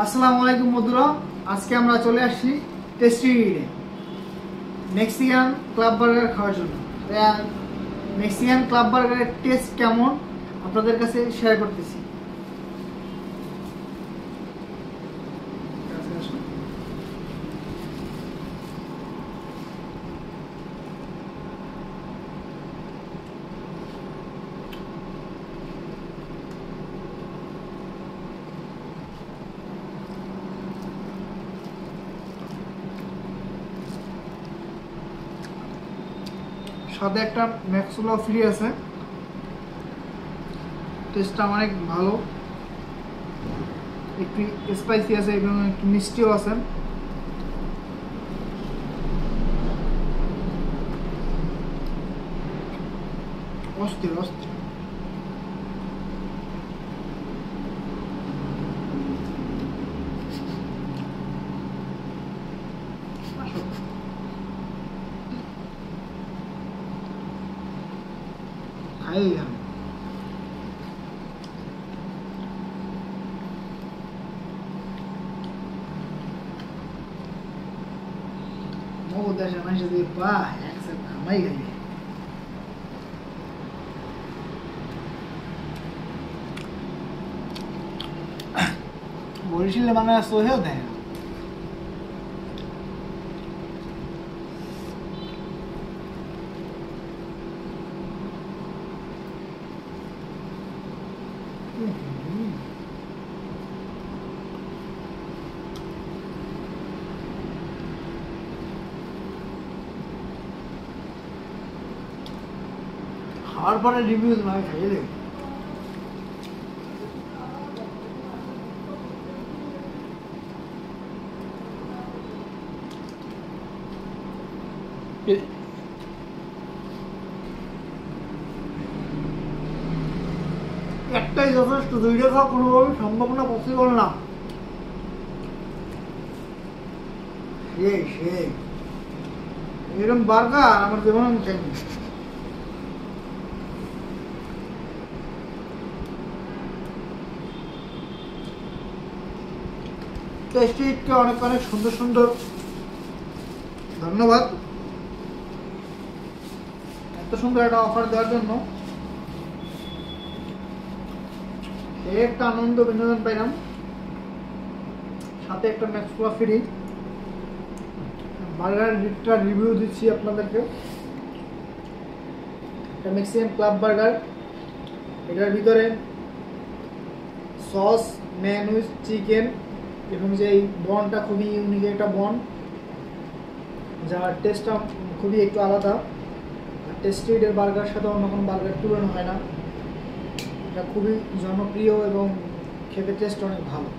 আসসালামু আলাইকুম বন্ধুরা, আজকে আমরা চলে আসছি টেস্টি মেক্সিকান ক্লাব বার্গার খাওয়ার জন্য। মেক্সিকান ক্লাব বার্গারের টেস্ট কেমন আপনাদের কাছে শেয়ার করতেছি। সাথে একটা ম্যাক্সুলা ফ্রি আছে, টেস্টটা অনেক ভালো, একটু স্পাইসি আছে এবং একটু মিষ্টিও আছে। অস্থির অস্থির। খাই আমি দেশের মানুষ যদি খামাই গেলে বরিশালে মানে সোহেও দেয় না। খাওয়ার পরে রিভিউ তোমাকে খাইয়ে দেবে। একটাই যথেষ্ট, দুইটা খাওয়া কোনোভাবে সম্ভব না, পসিবল না। এরকম বার্গার আমার জীবনে আমি খাইনি। টেস্টিকে অনেক অনেক সুন্দর সুন্দর ধন্যবাদ এত সুন্দর একটা অফার দেওয়ার জন্য। একটা আনন্দ বিনোদন পাইলাম, সাথে একটা ম্যাক্সুলা ফ্রি। বার্গারটা রিভিউ দিচ্ছি আপনাদেরকে। একটা মেক্সিকান ক্লাব বার্গার, এটার ভিতরে সস, ম্যানুইজ, চিকেন এবং যে এই বনটা খুবই ইউনিক একটা বন, যার টেস্টটা খুবই একটু আলাদা। আর টেস্টি ইটের বার্গার সাথে অন্য কোনো বার্গার তুলনা হয় না। এটা খুবই জনপ্রিয় এবং খেতে টেস্ট অনেক ভালো।